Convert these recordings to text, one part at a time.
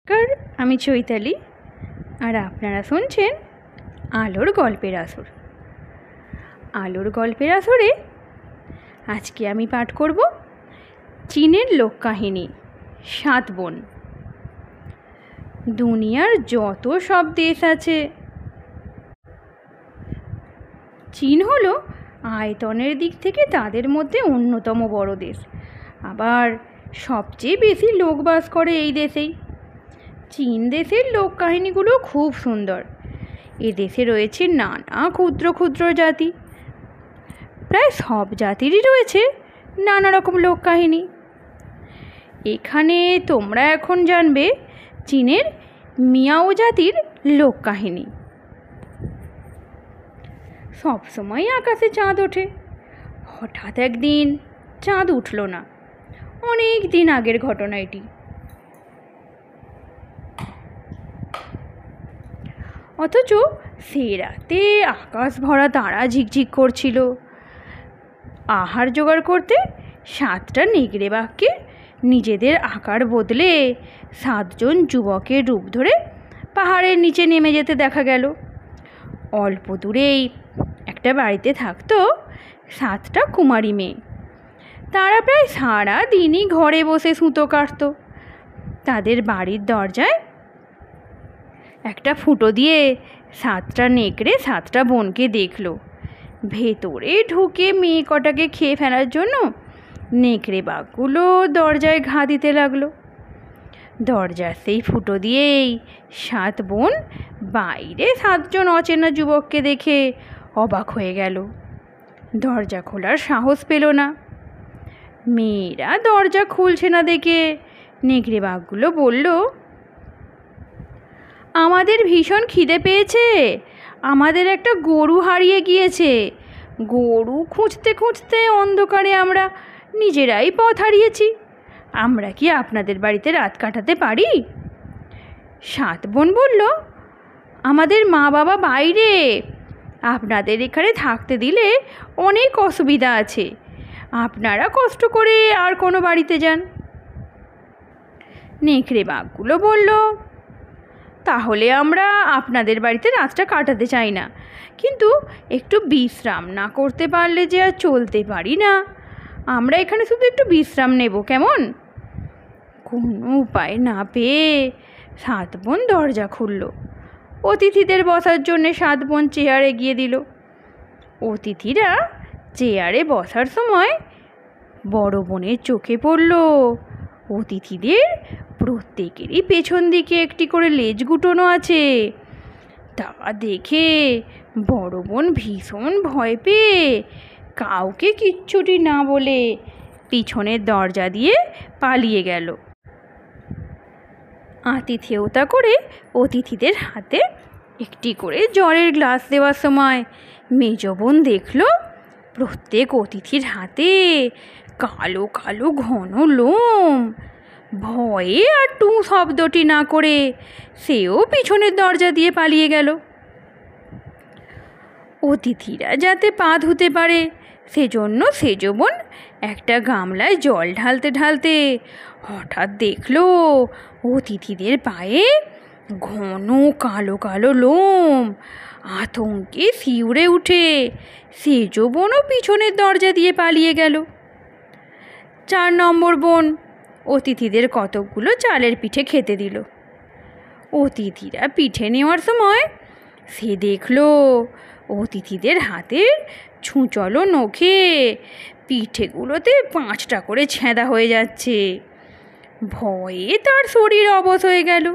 নমস্কার, আমি চৈতালি আর আপনারা শুনছেন আলোর গল্পের আসর। আলোর গল্পের আসরে আজকে আমি পাঠ করব চীনের লোককাহিনী 7 বোন। দুনিয়ার যত সব দেশ আছে, চীন হলো আয়তনের দিক থেকে তাদের মধ্যে অন্যতম বড় দেশ। আবার সবচেয়ে বেশি লোক বাস করে এই দেশেই। চীন দেশের লোককাহিনীগুলো খুব সুন্দর। এ দেশে রয়েছে নানা ক্ষুদ্র ক্ষুদ্র জাতি। প্রায় সব জাতিরই রয়েছে নানা রকম লোককাহিনী। এখানে তোমরা এখন জানবে চীনের মিয়াও জাতির লোককাহিনী। সবসময় আকাশে চাঁদ ওঠে। হঠাৎ একদিন চাঁদ উঠল না। অনেক দিন আগের ঘটনা এটি। অথচ সে রাতে আকাশ ভরা তারা ঝিকঝিক করছিল। আহার জোগাড় করতে 7টা নেকড়ে বাঘকে নিজেদের আকার বদলে 7 জন যুবকের রূপ ধরে পাহাড়ের নিচে নেমে যেতে দেখা গেল। অল্প দূরেই একটা বাড়িতে থাকতো 7টা কুমারী মেয়ে। তারা প্রায় সারা দিনই ঘরে বসে সুতো কাটত। তাদের বাড়ির দরজায় একটা ফুটো দিয়ে 7টা নেকড়ে 7টা বোনকে দেখলো। ভেতরে ঢুকে মেয়ে কটাকে খেয়ে ফেলার জন্য নেকড়ে বাঘগুলো দরজায় ঘা দিতে লাগলো। দরজার সেই ফুটো দিয়েই 7 বোন বাইরে 7 জন অচেনা যুবককে দেখে অবাক হয়ে গেল। দরজা খোলার সাহস পেল না। মেয়েরা দরজা খুলছে না দেখে নেকড়ে বাঘগুলো বলল, আমাদের ভীষণ খিদে পেয়েছে। আমাদের একটা গরু হারিয়ে গিয়েছে। গরু খুঁজতে খুঁজতে অন্ধকারে আমরা নিজেরাই পথ হারিয়েছি। আমরা কি আপনাদের বাড়িতে রাত কাটাতে পারি? 7 বোন বলল, আমাদের মা বাবা বাইরে। আপনাদের এখানে থাকতে দিলে অনেক অসুবিধা আছে। আপনারা কষ্ট করে আর কোনো বাড়িতে যান। নেকড়ে বাঘগুলো বলল, তাহলে আমরা আপনাদের বাড়িতে রাতটা কাটাতে চাই না, কিন্তু একটু বিশ্রাম না করতে পারলে যে আর চলতে পারি না। আমরা এখানে শুধু একটু বিশ্রাম নেব, কেমন? কোনো উপায় না পেয়ে 7 বোন দরজা খুলল। অতিথিদের বসার জন্যে 7 বোন চেয়ার এগিয়ে দিল। অতিথিরা চেয়ারে বসার সময় বড় বোনের চোখে পড়ল অতিথিদের প্রত্যেকেরই পেছন দিকে একটি করে লেজ গুটোনো আছে। তা দেখে বড় বোন ভীষণ ভয় পেয়ে কাউকে কিচ্ছুটি না বলে পিছনের দরজা দিয়ে পালিয়ে গেল। আতিথেয়তা করে অতিথিদের হাতে একটি করে জলের গ্লাস দেওয়ার সময় মেজ বোন দেখল প্রত্যেক অতিথির হাতে কালো কালো ঘন লোম। ভয়ে আর টু শব্দটি না করে সেও পিছনের দরজা দিয়ে পালিয়ে গেল। অতিথিরা যাতে পা ধুতে পারে সেজন্য সেজ বোন একটা গামলায় জল ঢালতে ঢালতে হঠাৎ দেখলো অতিথিদের পায়ে ঘন কালো কালো লোম। আতঙ্কে শিউরে উঠে সেজ বোনও পিছনের দরজা দিয়ে পালিয়ে গেল। 4 নম্বর বোন অতিথিদের কতকগুলো চালের পিঠে খেতে দিল। অতিথিরা পিঠে নেওয়ার সময় সে দেখলো অতিথিদের হাতের ছুঁচলো নখে পিঠেগুলোতে 5টা করে ছেঁদা হয়ে যাচ্ছে। ভয়ে তার শরীর অবশ হয়ে গেল।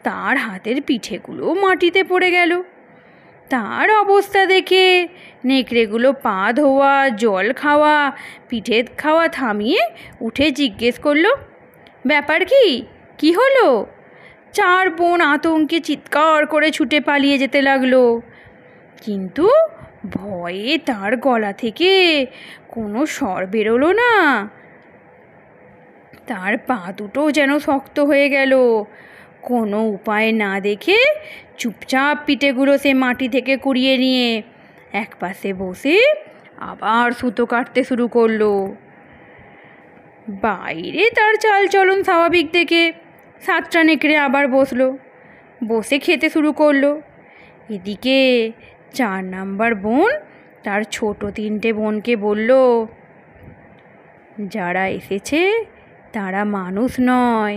তার হাতের পিঠেগুলো মাটিতে পড়ে গেল। তার অবস্থা দেখে নেকড়েগুলো পা ধোয়া, জল খাওয়া, পিঠে খাওয়া থামিয়ে উঠে জিজ্ঞেস করলো, ব্যাপার কি? কি হলো? 4 বোন আতঙ্কে চিৎকার করে ছুটে পালিয়ে যেতে লাগলো, কিন্তু ভয়ে তার গলা থেকে কোনো স্বর বেরোলো না। তার পা দুটো যেন শক্ত হয়ে গেল। কোনো উপায় না দেখে চুপচাপ পিঠেগুলো সে মাটি থেকে কুড়িয়ে নিয়ে একপাশে বসে আবার সুতো কাটতে শুরু করলো। বাইরে তার চালচলন স্বাভাবিক দেখে 7টা নেকড়ে আবার বসলো, বসে খেতে শুরু করলো। এদিকে 4 নাম্বার বোন তার ছোট 3টে বোনকে বলল, যারা এসেছে তারা মানুষ নয়,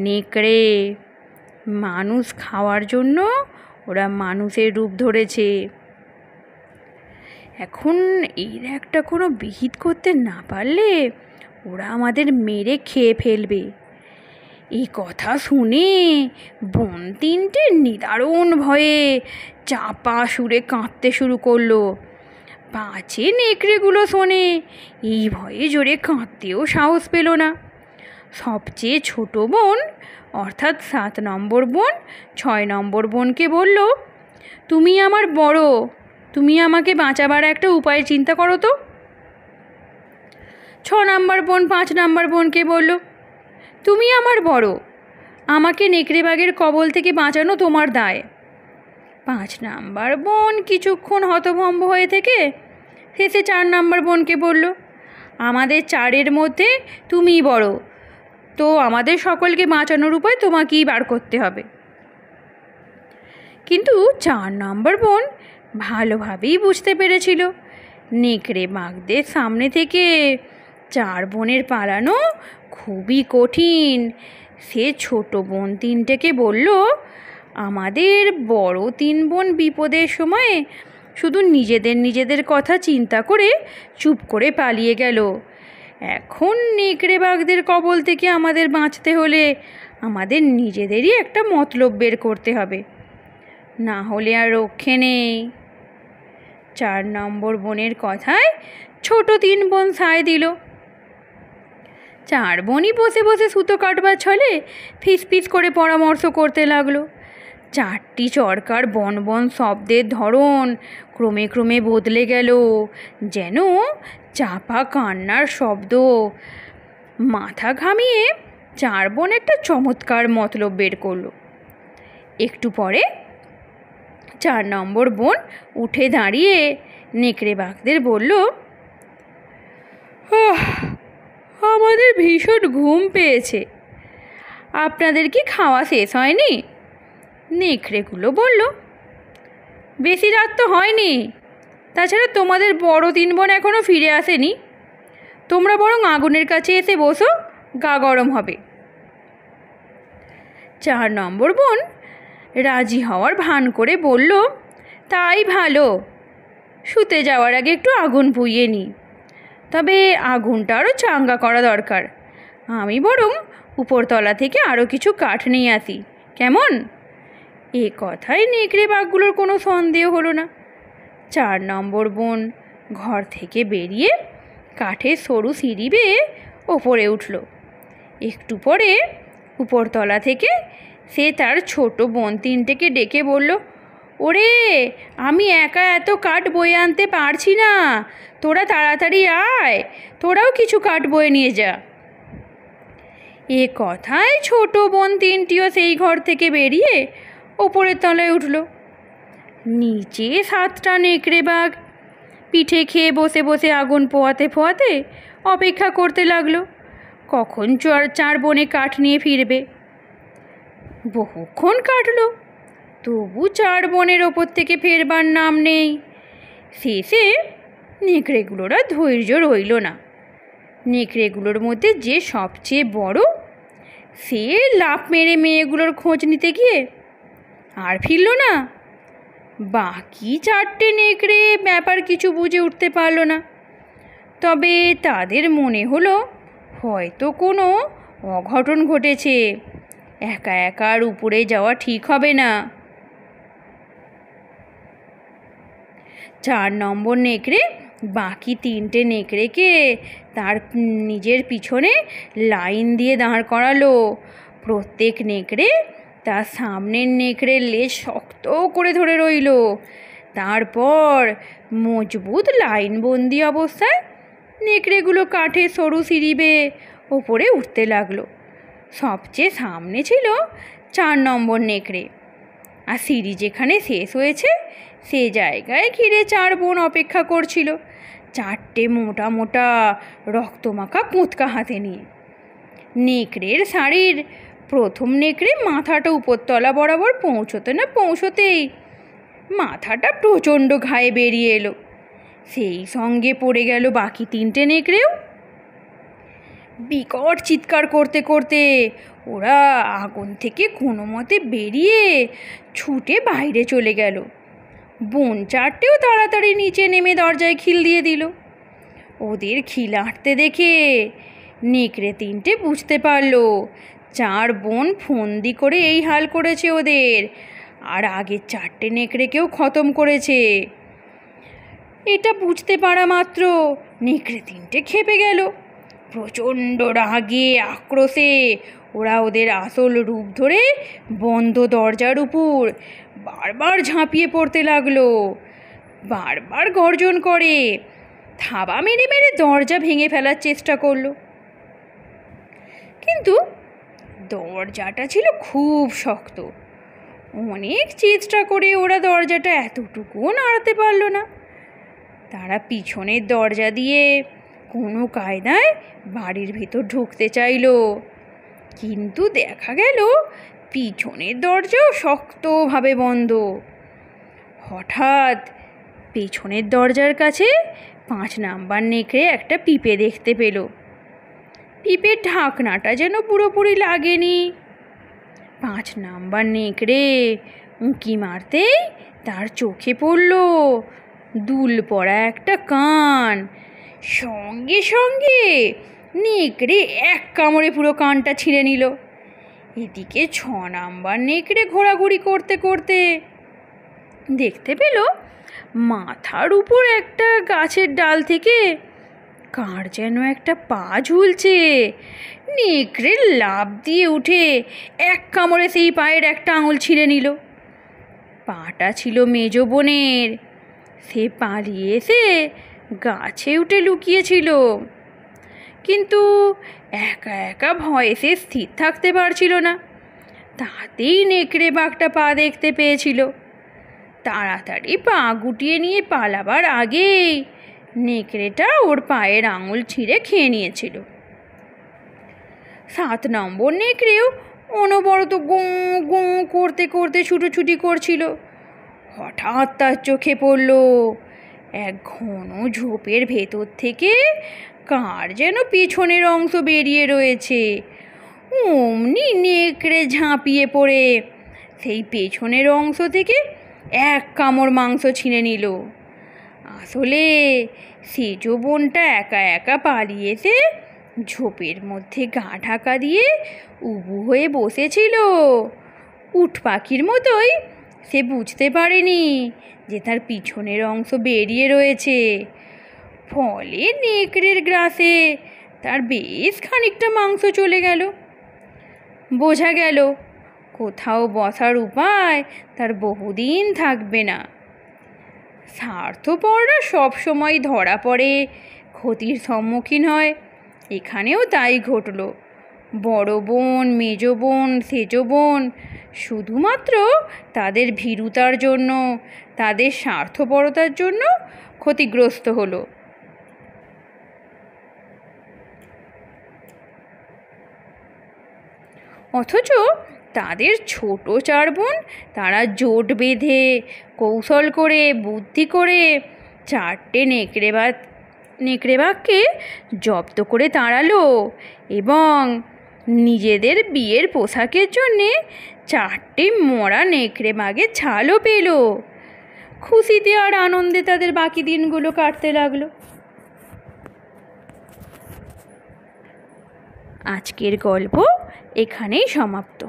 নেকড়ে। মানুষ খাওয়ার জন্য ওরা মানুষের রূপ ধরেছে। এখন এর একটা কোনো বিহিত করতে না পারলে ওরা আমাদের মেরে খেয়ে ফেলবে। এই কথা শুনে বোন 3টে নিদারুণ ভয়ে চাপা সুরে কাঁদতে শুরু করলো। পাছে নেকড়েগুলো শোনে, এই ভয়ে জোরে কাঁদতেও সাহস পেল না। সবচেয়ে ছোট বোন অর্থাৎ 7 নম্বর বোন 6 নম্বর বোনকে বলল, তুমি আমার বড়, তুমি আমাকে বাঁচাবার একটা উপায় চিন্তা করো তো। 6 নম্বর বোন 5 নম্বর বোনকে বলল, তুমি আমার বড়, আমাকে নেকড়ে বাঘের কবল থেকে বাঁচানো তোমার দায়। 5 নম্বর বোন কিছুক্ষণ হতভম্ব হয়ে থেকে শেষে 4 নম্বর বোনকে বলল, আমাদের 4-এর মধ্যে তুমিই বড়, তো আমাদের সকলকে বাঁচানোর উপায় তোমাকেই বার করতে হবে। কিন্তু 4 নম্বর বোন ভালোভাবেই বুঝতে পেরেছিল নেকড়ে বাঘদের সামনে থেকে 4 বোনের পালানো খুবই কঠিন। সে ছোট বোন 3টেকে বলল, আমাদের বড় 3 বোন বিপদের সময়ে শুধু নিজেদের কথা চিন্তা করে চুপ করে পালিয়ে গেল। এখন নেকড়ে বাঘদের কবল থেকে আমাদের বাঁচতে হলে আমাদের নিজেদেরই একটা মতলব বের করতে হবে, না হলে আর রক্ষে নেই। 4 নম্বর বোনের কথায় ছোট 3 বোন সায় দিল। 4 বোনই বসে বসে সুতো কাটবার ছলে ফিসফিস করে পরামর্শ করতে লাগলো। 4টি চরকার বন বন শব্দের ধরন ক্রমে ক্রমে বদলে গেল, যেন চাপা কান্নার শব্দ। মাথা ঘামিয়ে 4 বোন একটা চমৎকার মতলব বের করলো। একটু পরে 4 নম্বর বোন উঠে দাঁড়িয়ে নেকড়ে বাঘদের বলল, আমাদের ভীষণ ঘুম পেয়েছে, আপনাদের কি খাওয়া শেষ হয়নি? নেকড়েগুলো বলল, বেশি রাত তো হয়নি, তাছাড়া তোমাদের বড় 3 বোন এখনও ফিরে আসেনি, তোমরা বরং আগুনের কাছে এসে বসো, গা গরম হবে। 4 নম্বর বোন রাজি হওয়ার ভান করে বলল, তাই ভালো, শুতে যাওয়ার আগে একটু আগুন পুইয়ে নিই, তবে আগুনটা আরও চাঙ্গা করা দরকার। আমি বরং উপরতলা থেকে আরও কিছু কাঠ নিয়ে আসি, কেমন? এ কথায় নেকড়ে বাঘগুলোর কোনো সন্দেহ হলো না। 4 নম্বর বোন ঘর থেকে বেরিয়ে কাঠের সরু সিঁড়ি বেয়ে ওপরে উঠল। একটু পরে উপরতলা থেকে সে তার ছোট বোন 3টেকে ডেকে বলল, ওরে, আমি একা এত কাঠ বয়ে আনতে পারছি না, তোরা তাড়াতাড়ি আয়, তোরাও কিছু কাঠ বয়ে নিয়ে যা। এ কথায় ছোট বোন 3টিও সেই ঘর থেকে বেরিয়ে ওপরের তলায় উঠল। নিচে 7টা নেকড়ে বাঘ পিঠে খেয়ে বসে বসে আগুন পোয়াতে পোয়াতে অপেক্ষা করতে লাগলো কখন 4 বোনে কাঠ নিয়ে ফিরবে। বহুক্ষণ কাটলো, তবু 4 বোনের ওপর থেকে ফেরবার নাম নেই। শেষে নেকড়েগুলোর আর ধৈর্য রইল না। নেকড়েগুলোর মধ্যে যে সবচেয়ে বড়, সে লাফ মেরে মেয়েগুলোর খোঁজ নিতে গিয়ে আর ফিরল না। বাকি 4টে নেকড়ে ব্যাপার কিছু বুঝে উঠতে পারল না, তবে তাদের মনে হলো হয়তো কোনো অঘটন ঘটেছে, একা একা আর উপরে যাওয়া ঠিক হবে না। 4 নম্বর নেকড়ে বাকি 3টে নেকড়েকে তার নিজের পিছনে লাইন দিয়ে দাঁড় করালো। প্রত্যেক নেকড়ে তার সামনের নেকড়ের লেজ শক্ত করে ধরে রইল। তারপর মজবুত লাইনবন্দি অবস্থায় নেকড়েগুলো কাঠের সরু সিঁড়ি বেয়ে ওপরে উঠতে লাগলো। সবচেয়ে সামনে ছিল 4 নম্বর নেকড়ে, আর সিঁড়ি যেখানে শেষ হয়েছে সে জায়গায় ঘিরে 4 বোন অপেক্ষা করছিল, 4টে মোটা মোটা রক্তমাখা কুঁতকা হাতে নিয়ে। নেকড়ের শাড়ির প্রথম নেকড়ে মাথাটা উপরতলা বরাবর পৌঁছতে না পৌঁছতেই মাথাটা প্রচণ্ড ঘায়ে বেরিয়ে এলো। সেই সঙ্গে পড়ে গেল বাকি 3টে নেকড়েও। বিকট চিৎকার করতে করতে ওরা আগুন থেকে কোনো মতে বেরিয়ে ছুটে বাইরে চলে গেল। বোন 4টেও তাড়াতাড়ি নিচে নেমে দরজায় খিল দিয়ে দিল। ওদের খিল আঁটতে দেখে নেকড়ে 3টে বুঝতে পারলো 4 বোন ফন্দি করে এই হাল করেছে ওদের, আর আগের 4টে নেকড়েকেও খতম করেছে। এটা বুঝতে পারা মাত্র নেকড়ে 3টে খেপে গেল। প্রচণ্ড রাগে আক্রোশে ওরা ওদের আসল রূপ ধরে বন্ধ দরজার উপর বারবার ঝাঁপিয়ে পড়তে লাগলো। বারবার গর্জন করে থাবা মেরে মেরে দরজা ভেঙে ফেলার চেষ্টা করলো। কিন্তু দরজাটা ছিল খুব শক্ত। অনেক চেষ্টা করে ওরা দরজাটা এতটুকুও নাড়াতে পারল না। তারা পিছনের দরজা দিয়ে কোনো কায়দায় বাড়ির ভেতর ঢুকতে চাইল, কিন্তু দেখা গেল পিছনের দরজাও শক্তভাবে বন্ধ। হঠাৎ পেছনের দরজার কাছে 5 নাম্বার নেকড়ে একটা পিঁপে দেখতে পেল। পিঁপের ঢাকনাটা যেন পুরোপুরি লাগেনি। 5 নাম্বার নেকড়ে উঁকি মারতেই তার চোখে পড়ল দুল পড়া একটা কান। সঙ্গে সঙ্গে নেকড়ে এক কামড়ে পুরো কানটা ছিঁড়ে নিল। এদিকে 6 নাম্বার নেকড়ে ঘোরাঘুরি করতে করতে দেখতে পেল মাথার উপর একটা গাছের ডাল থেকে কার যেন একটা পা ঝুলছে। নেকড়ে লাফ দিয়ে উঠে এক কামড়ে সেই পায়ের একটা আঙুল ছিঁড়ে নিল। পাটা ছিল মেজ বোনের। সে পালিয়ে এসে গাছে উঠে লুকিয়েছিল, কিন্তু একা একা ভয়ে সে স্থির থাকতে পারছিল না। তাতেই নেকড়ে বাঘটা পা দেখতে পেয়েছিল। তাড়াতাড়ি পা গুটিয়ে নিয়ে পালাবার আগেই নেকড়েটা ওর পায়ের আঙুল ছিঁড়ে খেয়ে নিয়েছিল। 7 নম্বর নেকড়েও অনবরত গোঁ গোঁ করতে করতে ছুটোছুটি করছিল। হঠাৎ তার চোখে পড়ল এক ঘন ঝোপের ভেতর থেকে কার যেন পেছনের অংশ বেরিয়ে রয়েছে। অমনি নেকড়ে ঝাঁপিয়ে পড়ে সেই পেছনের অংশ থেকে এক কামড় মাংস ছিঁড়ে নিল। আসলে সেজ বোনটা একা একা পালিয়ে এসে ঝোপের মধ্যে গা ঢাকা দিয়ে উবু হয়ে বসেছিল। উট পাখির মতোই সে বুঝতে পারেনি যে তার পিছনের অংশ বেরিয়ে রয়েছে। ফলে নেকড়ের গ্রাসে তার বেশ খানিকটা মাংস চলে গেল। বোঝা গেল কোথাও বসার উপায় তার বহুদিন থাকবে না। স্বার্থপররা সবসময় ধরা পড়ে, ক্ষতির সম্মুখীন হয়। এখানেও তাই ঘটল। বড় বোন, মেজ বোন, সেজ বোন শুধুমাত্র তাদের ভীরুতার জন্য, তাদের স্বার্থপরতার জন্য ক্ষতিগ্রস্ত হলো। অথচ তাদের ছোট 4 বোন তারা জোট বেঁধে কৌশল করে বুদ্ধি করে 4টে নেকড়ে বাঘকে জব্দ করে তাড়ালো এবং নিজেদের বিয়ের পোশাকের জন্যে 4টে মরা নেকড়ে বাঘের ছালও পেল। খুশিতে আর আনন্দে তাদের বাকি দিনগুলো কাটতে লাগলো। আজকের গল্প এখানেই সমাপ্ত।